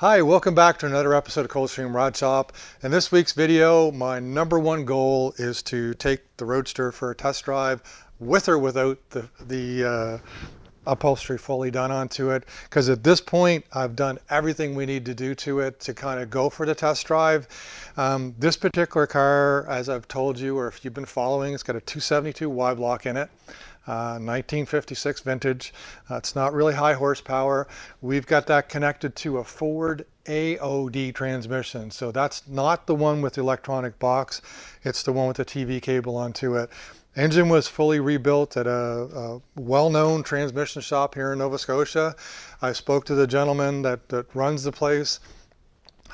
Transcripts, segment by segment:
Hi, welcome back to another episode of Coldstream Rod Shop. In this week's video, my number one goal is to take the Roadster for a test drive with or without the upholstery fully done onto it, because at this point I've done everything we need to do to it to kind of go for the test drive. This particular car, as I've told you, or if you've been following, it's got a 272 Y block in it. 1956 vintage. It's not really high horsepower. We've got that connected to a Ford AOD transmission. So that's not the one with the electronic box. It's the one with the TV cable onto it. Engine was fully rebuilt at a well-known transmission shop here in Nova Scotia. I spoke to the gentleman that runs the place.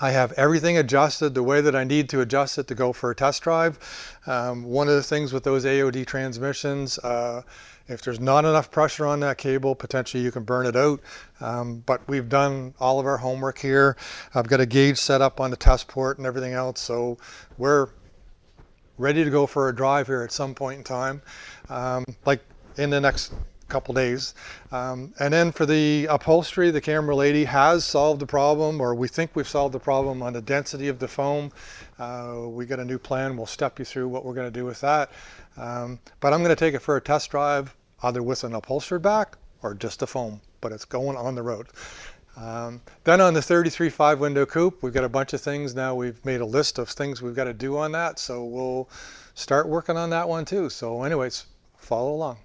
I have everything adjusted the way that I need to adjust it to go for a test drive. One of the things with those AOD transmissions, if there's not enough pressure on that cable, potentially you can burn it out. But we've done all of our homework here. I've got a gauge set up on the test port and everything else, so we're ready to go for a drive here at some point in time, like in the next couple days. And then for the upholstery, the camera lady has solved the problem, or we think we've solved the problem on the density of the foam. We got a new plan. We'll step you through what we're going to do with that. But I'm going to take it for a test drive, either with an upholstered back or just a foam, but it's going on the road. Then on the 33 5-window coupe, we've got a bunch of things now. We've made a list of things we've got to do on that, so we'll start working on that one too. So anyways, follow along.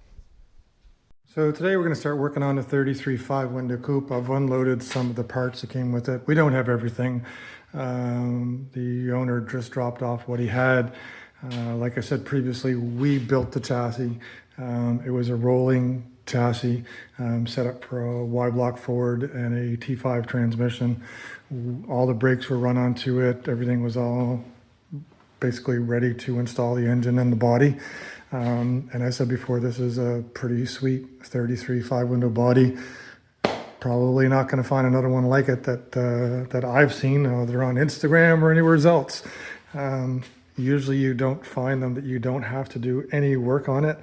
So today we're going to start working on the 33 5-window coupe. I've unloaded some of the parts that came with it. We don't have everything. The owner just dropped off what he had. Like I said previously, we built the chassis. It was a rolling chassis set up for a Y-block Ford and a T5 transmission. All the brakes were run onto it. Everything was all basically ready to install the engine and the body. And I said before, this is a pretty sweet 33 5-window body. Probably not going to find another one like it that I've seen, either on Instagram or anywhere else. Usually you don't find them that you don't have to do any work on it.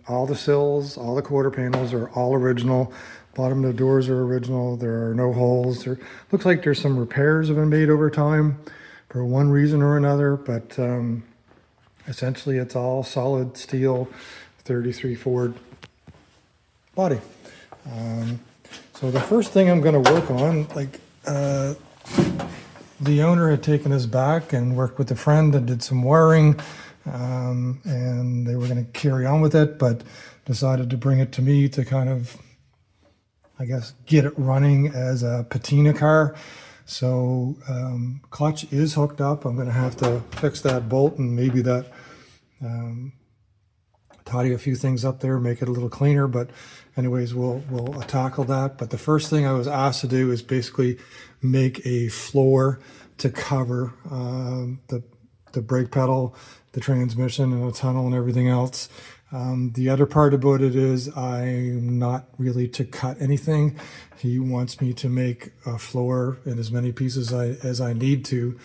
All the sills, all the quarter panels are all original. Bottom of the doors are original. There are no holes. There looks like there's some repairs have been made over time for one reason or another, but essentially it's all solid steel 33 Ford body. So the first thing I'm going to work on, the owner had taken us back and worked with a friend and did some wiring, and they were going to carry on with it, but decided to bring it to me to kind of, I guess, get it running as a patina car. So clutch is hooked up. I'm going to have to fix that bolt and maybe that tidy a few things up there, make it a little cleaner. But anyways, we'll tackle that. But the first thing I was asked to do is basically make a floor to cover the brake pedal, the transmission, and the tunnel and everything else. The other part about it is I'm not really to cut anything. He wants me to make a floor in as many pieces as I need to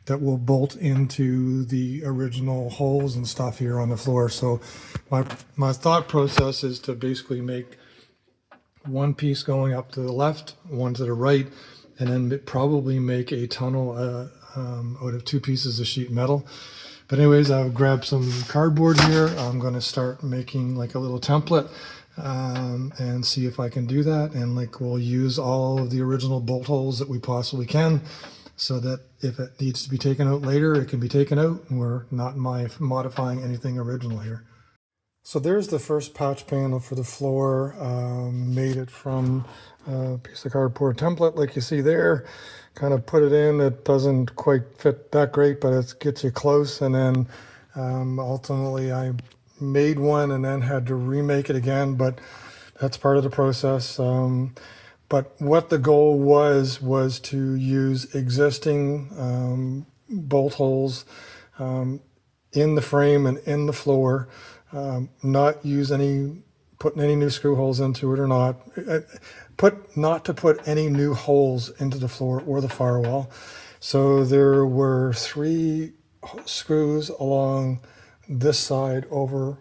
that will bolt into the original holes and stuff here on the floor. So my thought process is to basically make one piece going up to the left, one to the right, and then probably make a tunnel out of two pieces of sheet metal. But anyways, I've grabbed some cardboard here. I'm going to start making like a little template and see if I can do that. And we'll use all of the original bolt holes that we possibly can, so that if it needs to be taken out later, it can be taken out, and we're not modifying anything original here. So there's the first patch panel for the floor. Made it from a piece of cardboard template like you see there. Kind of put it in. It doesn't quite fit that great, but it gets you close. And then ultimately I made one and then had to remake it again, but that's part of the process. But what the goal was to use existing bolt holes in the frame and in the floor, not putting any new screw holes into it, or not to put any new holes into the floor or the firewall. So there were 3 screws along this side over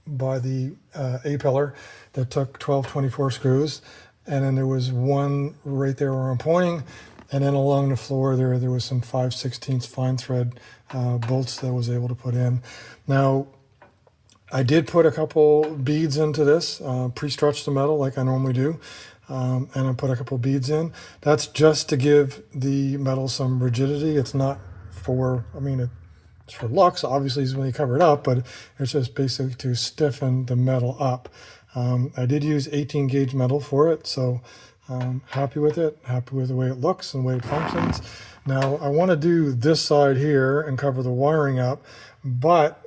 by the A-pillar that took 12/24 screws. And then there was one right there where I'm pointing And then along the floor there was some 5/16 fine thread bolts that I was able to put in. Now, I did put a couple beads into this, pre-stretch the metal like I normally do, and I put a couple beads in. That's just to give the metal some rigidity. It's not for, I mean, it's for looks, obviously, is when you cover it up, but it's just basically to stiffen the metal up. I did use 18 gauge metal for it, so happy with it, happy with the way it looks and the way it functions. Now, I want to do this side here and cover the wiring up, but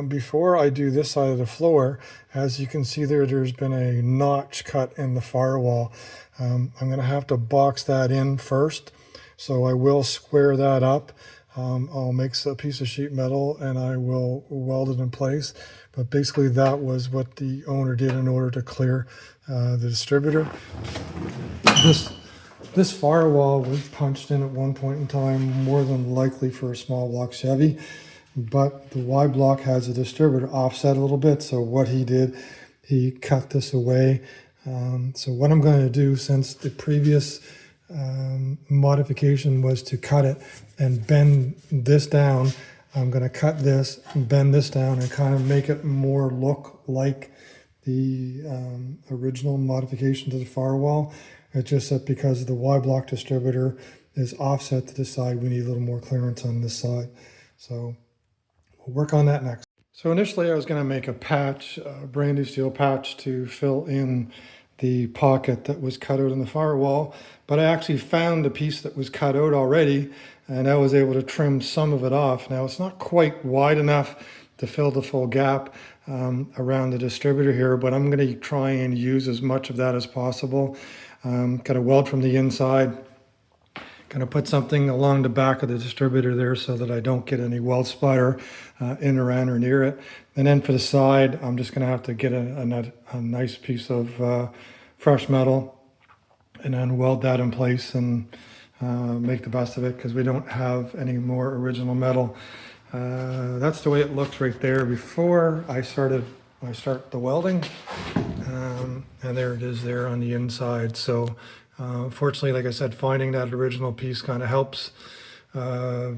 before I do this side of the floor, as you can see there, there's been a notch cut in the firewall. I'm going to have to box that in first, so I will square that up. I'll make a piece of sheet metal and I will weld it in place. But basically that was what the owner did in order to clear the distributor. This firewall was punched in at one point in time, more than likely for a small block Chevy, but the Y block has a distributor offset a little bit. So what he did, he cut this away. So what I'm going to do, since the previous modification was to cut it and bend this down, I'm going to cut this and bend this down and kind of make it more look like the original modification to the firewall. It's just that because the Y block distributor is offset to the side, we need a little more clearance on this side. So we'll work on that next. So initially I was going to make a patch, a brand new steel patch to fill in the pocket that was cut out in the firewall, but I actually found a piece that was cut out already and I was able to trim some of it off. Now it's not quite wide enough to fill the full gap around the distributor here, but I'm going to try and use as much of that as possible. Got a weld from the inside. Going to put something along the back of the distributor there so that I don't get any weld splatter in, around, or near it. And then for the side, I'm just going to have to get a nice piece of fresh metal and then weld that in place and make the best of it, because we don't have any more original metal. That's the way it looks right there before I start the welding. And there it is there on the inside. So fortunately, like I said, finding that original piece kind of helps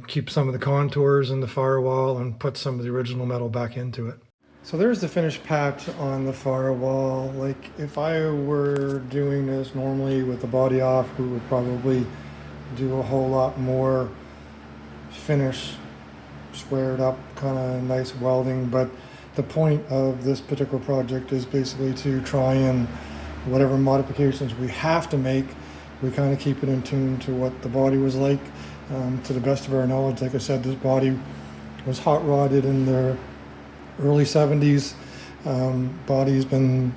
keep some of the contours in the firewall and put some of the original metal back into it. So there's the finished patch on the firewall. Like if I were doing this normally with the body off, we would probably do a whole lot more finish, squared up, kind of nice welding. But the point of this particular project is basically to try and whatever modifications we have to make, we kind of keep it in tune to what the body was like. To the best of our knowledge, like I said, this body was hot rodded in the early 70s. Body's been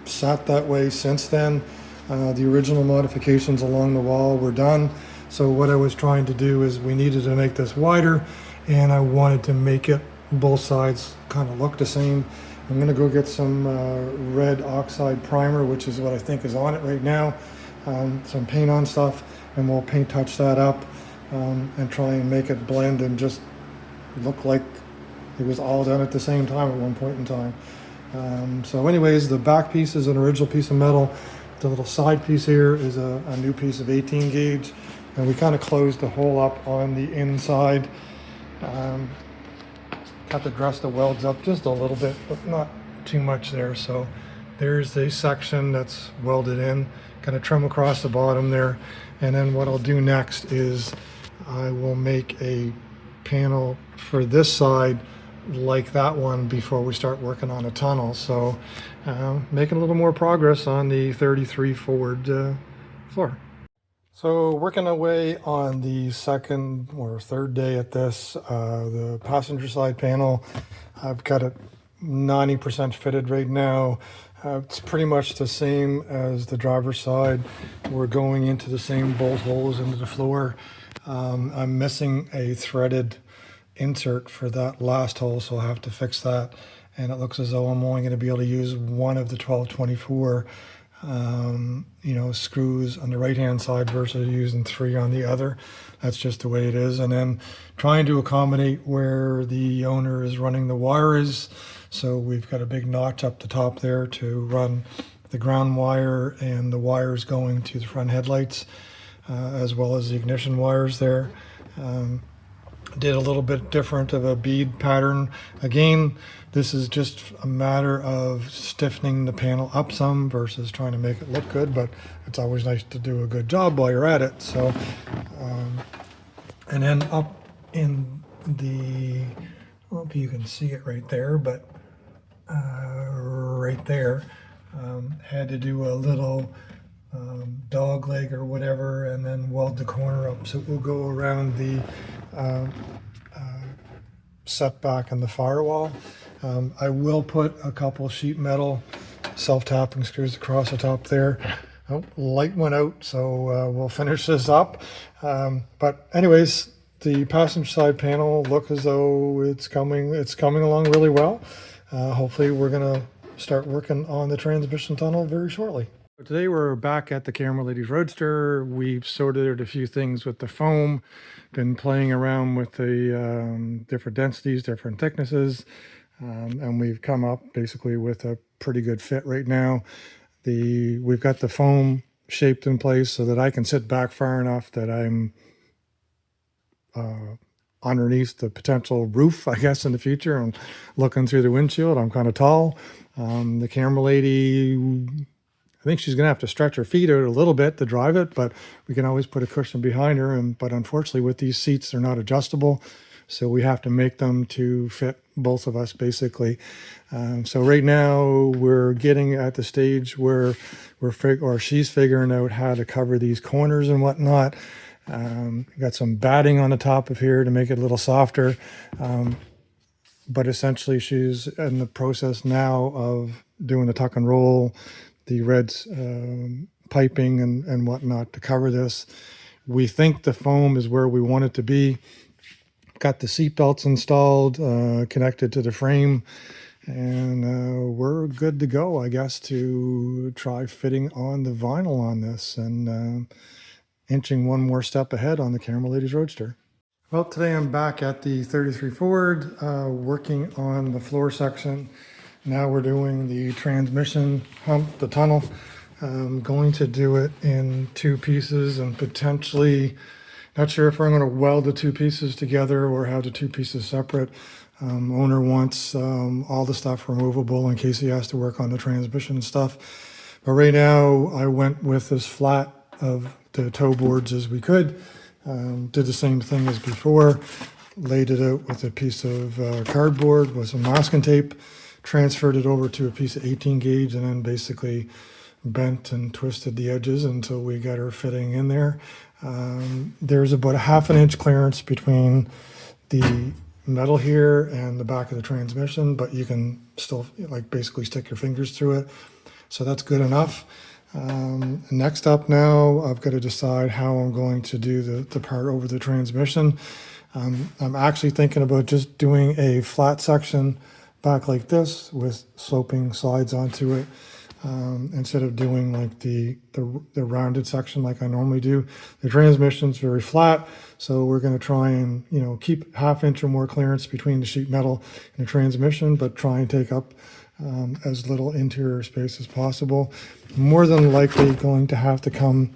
sat that way since then. The original modifications along the wall were done. So what I was trying to do is we needed to make this wider, and I wanted to make it both sides kind of look the same. I'm going to go get some red oxide primer, which is what I think is on it right now. Some paint on stuff, and we'll paint touch that up and try and make it blend and just look like it was all done at the same time at one point in time. So anyways, the back piece is an original piece of metal. The little side piece here is a new piece of 18 gauge, and we kind of closed the hole up on the inside. Got to dress the welds up just a little bit, but not too much there. So there's the section that's welded in. Kind of trim across the bottom there. And then what I'll do next is I will make a panel for this side like that one before we start working on a tunnel. So making a little more progress on the 33 Ford floor. So working away on the second or third day at this, the passenger side panel, I've got it 90% fitted right now. It's pretty much the same as the driver's side. We're going into the same bolt holes into the floor. I'm missing a threaded insert for that last hole, so I'll have to fix that. And it looks as though I'm only going to be able to use one of the 1224 screws on the right hand side versus using 3 on the other. That's just the way it is. And then trying to accommodate where the owner is running the wires. So we've got a big notch up the top there to run the ground wire and the wires going to the front headlights. as well as the ignition wires there. Did a little bit different of a bead pattern. Again, this is just a matter of stiffening the panel up some versus trying to make it look good, but it's always nice to do a good job while you're at it. So, and then up in the, I don't know if you can see it right there, but right there, had to do a little dog leg or whatever, and then weld the corner up so it will go around the setback on the firewall. I will put a couple sheet metal self-tapping screws across the top there. Oh, light went out, so we'll finish this up. But anyways, the passenger side panel look as though it's coming along really well. Hopefully we're gonna start working on the transmission tunnel very shortly. Today we're back at the Camera Lady's Roadster. We've sorted out a few things with the foam, been playing around with the different densities, different thicknesses, and we've come up basically with a pretty good fit right now. We've got the foam shaped in place so that I can sit back far enough that I'm underneath the potential roof, I guess, in the future, and looking through the windshield. I'm kind of tall. The Camera Lady, I think she's going to have to stretch her feet out a little bit to drive it, but we can always put a cushion behind her. But unfortunately with these seats, they're not adjustable. So we have to make them to fit both of us basically. So right now we're getting at the stage where she's figuring out how to cover these corners and whatnot. Got some batting on the top of here to make it a little softer. But essentially she's in the process now of doing the tuck and roll, the reds piping and whatnot to cover this. We think the foam is where we want it to be. Got the seat belts installed, connected to the frame, and we're good to go, I guess, to try fitting on the vinyl on this and inching one more step ahead on the Camera Lady's Roadster. Well, today I'm back at the 33 Ford, working on the floor section. Now we're doing the transmission hump, the tunnel. I'm going to do it in two pieces and potentially, not sure if I'm going to weld the two pieces together or have the two pieces separate. Owner wants all the stuff removable in case he has to work on the transmission stuff. But right now I went with as flat of the toe boards as we could. Did the same thing as before. Laid it out with a piece of cardboard with some masking tape. Transferred it over to a piece of 18 gauge and then basically bent and twisted the edges until we got her fitting in there. There's about a 1/2 inch clearance between the metal here and the back of the transmission, but you can still like basically stick your fingers through it. So that's good enough. Next up now, I've got to decide how I'm going to do the part over the transmission. I'm actually thinking about just doing a flat section back like this with sloping sides onto it, instead of doing like the rounded section like I normally do. The transmission's very flat, so we're going to try and keep 1/2 inch or more clearance between the sheet metal and the transmission, but try and take up as little interior space as possible. More than likely going to have to come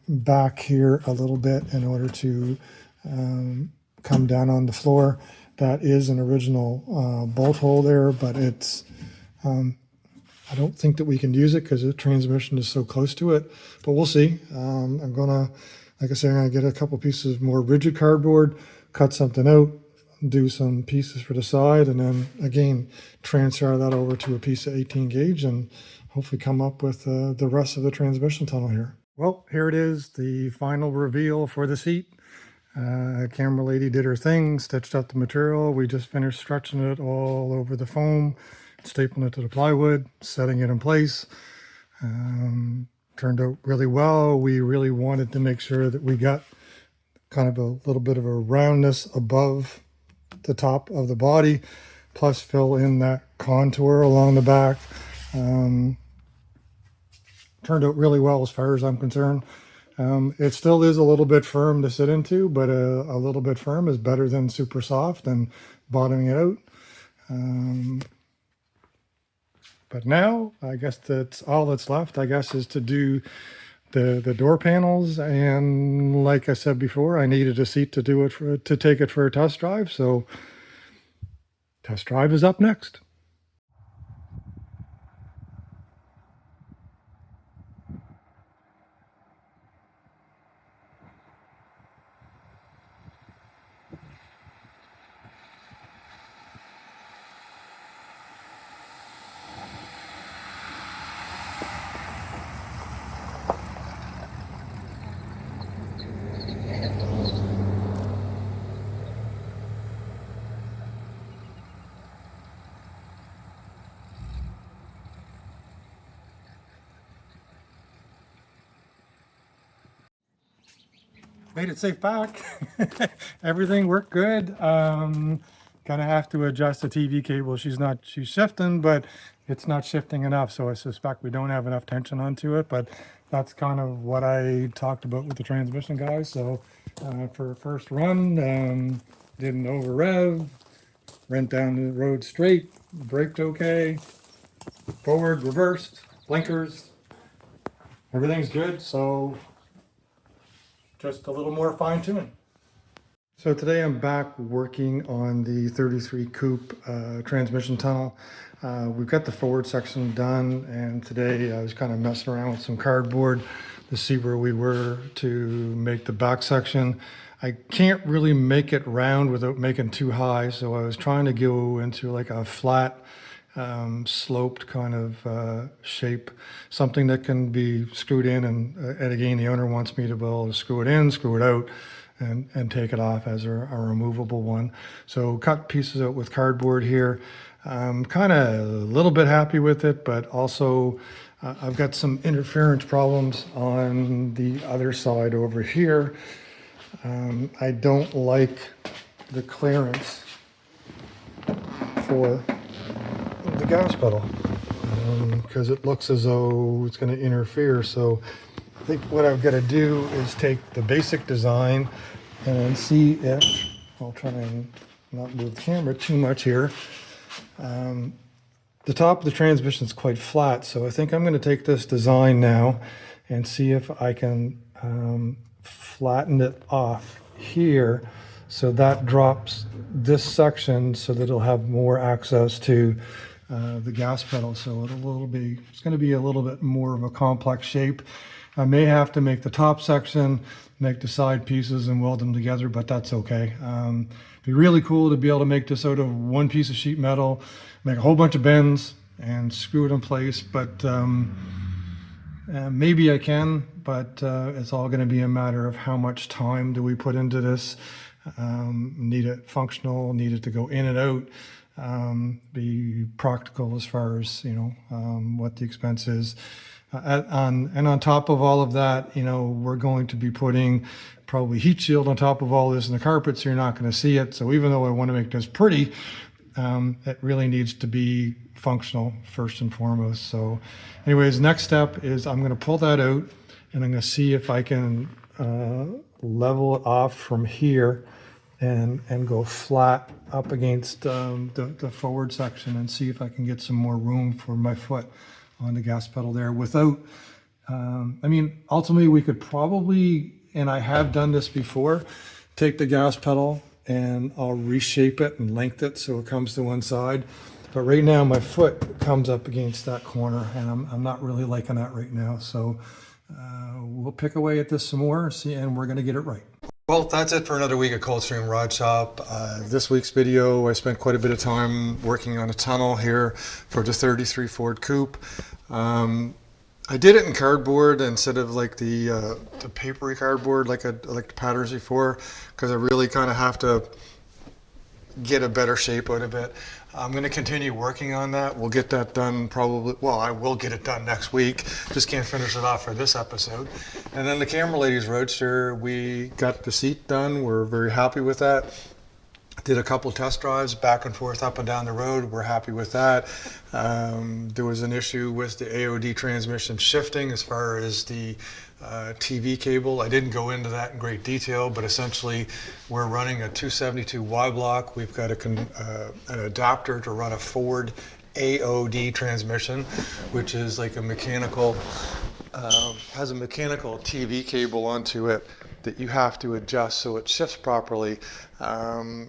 back here a little bit in order to come down on the floor. That is an original bolt hole there, but it's I don't think that we can use it because the transmission is so close to it, but we'll see. I'm gonna, like I said, I'm gonna get a couple pieces of more rigid cardboard, cut something out, do some pieces for the side, and then again transfer that over to a piece of 18 gauge and hopefully come up with the rest of the transmission tunnel here. Well, here it is, the final reveal for the seat. Camera Lady did her thing, stitched up the material. We just finished stretching it all over the foam, stapling it to the plywood, setting it in place. Turned out really well. We really wanted to make sure that we got kind of a little bit of a roundness above the top of the body, plus fill in that contour along the back. Turned out really well as far as I'm concerned. It still is a little bit firm to sit into, but a little bit firm is better than super soft and bottoming it out. But now I guess that's all that's left, I guess, is to do the door panels, and like I said before, I needed a seat to do it to take it for a test drive. So test drive is up next. Made it safe back. Everything worked good. Gonna have to adjust the TV cable. She's shifting, but it's not shifting enough. So I suspect we don't have enough tension onto it, but that's kind of what I talked about with the transmission guys. So for first run, didn't over rev, went down the road straight, braked okay, forward, reversed, blinkers, everything's good. So just a little more fine tuning. So today I'm back working on the 33 Coupe transmission tunnel. We've got the forward section done, and today I was kind of messing around with some cardboard to see where we were to make the back section. I can't really make it round without making too high, so I was trying to go into like a flat sloped kind of shape, something that can be screwed in, and again the owner wants me to be able to screw it in, screw it out, and take it off as a removable one. So cut pieces out with cardboard here. I'm kind of a little bit happy with it, but also I've got some interference problems on the other side over here. I don't like the clearance for the gas pedal because it looks as though it's going to interfere. So I think what I've got to do is take the basic design and see if, I'll try and not move the camera too much here. The top of the transmission is quite flat, so I think I'm going to take this design now and see if I can flatten it off here so that drops this section so that it'll have more access to the gas pedal. So it's going to be a little bit more of a complex shape. I may have to make the top section, make the side pieces and weld them together, but that's okay. It'd be really cool to be able to make this out of one piece of sheet metal, make a whole bunch of bends and screw it in place, but maybe I can, but it's all going to be a matter of how much time do we put into this. Need it functional, need it to go in and out, be practical as far as, what the expense is. And on top of all of that, we're going to be putting probably heat shield on top of all this in the carpet, so you're not going to see it. So even though I want to make this pretty, it really needs to be functional first and foremost. So anyways, next step is I'm going to pull that out and I'm going to see if I can level it off from here and go flat up against the forward section and see if I can get some more room for my foot on the gas pedal there without, ultimately we could probably, and I have done this before, take the gas pedal and I'll reshape it and lengthen it so it comes to one side. But right now my foot comes up against that corner and I'm not really liking that right now. So we'll pick away at this some more, and we're gonna get it right. Well, that's it for another week at Coldstream Rod Shop. This week's video, I spent quite a bit of time working on a tunnel here for the 33 Ford Coupe. I did it in cardboard instead of like the papery cardboard like the patterns before, because I really kind of have to get a better shape out of it. I'm going to continue working on that. We'll get that done probably, well, I will get it done next week. Just can't finish it off for this episode. And then the Camera Lady's Roadster, we got the seat done. We're very happy with that. Did a couple test drives back and forth up and down the road. We're happy with that. There was an issue with the AOD transmission shifting as far as the TV cable. I didn't go into that in great detail, but essentially we're running a 272 Y block. We've got an adapter to run a Ford AOD transmission, which is like a mechanical has a mechanical TV cable onto it that you have to adjust so it shifts properly.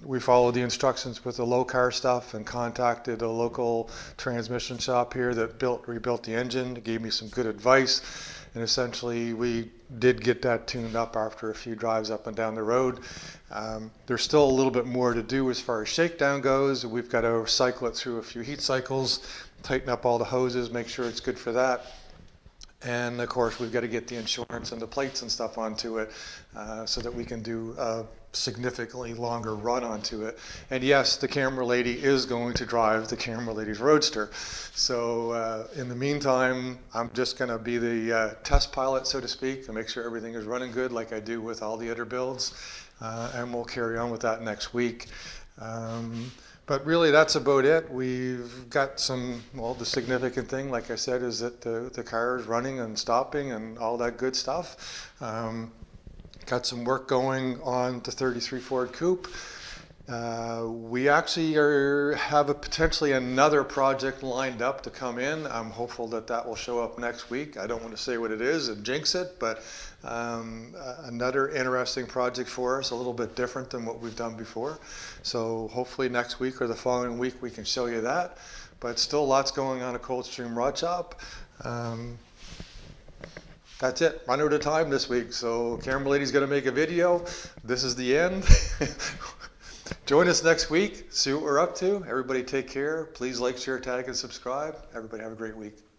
We followed the instructions with the low car stuff and contacted a local transmission shop here that rebuilt the engine. It gave me some good advice, and essentially we did get that tuned up after a few drives up and down the road. There's still a little bit more to do as far as shakedown goes. We've got to cycle it through a few heat cycles, tighten up all the hoses, make sure it's good for that. And of course, we've got to get the insurance and the plates and stuff onto it so that we can do a significantly longer run onto it. And yes, the camera lady is going to drive the camera lady's Roadster. So in the meantime, I'm just going to be the test pilot, so to speak, and make sure everything is running good like I do with all the other builds. And we'll carry on with that next week. But really, that's about it. We've got some, well, the significant thing, like I said, is that the car is running and stopping and all that good stuff. Got some work going on the 33 Ford Coupe. We actually have potentially another project lined up to come in. I'm hopeful that that will show up next week. I don't want to say what it is and jinx it, but another interesting project for us, a little bit different than what we've done before. So hopefully next week or the following week we can show you that. But still lots going on at Coldstream Rod Shop. That's it. Run out of time this week. So camera lady's going to make a video. This is the end. Join us next week. See what we're up to. Everybody take care. Please like, share, tag, and subscribe. Everybody have a great week.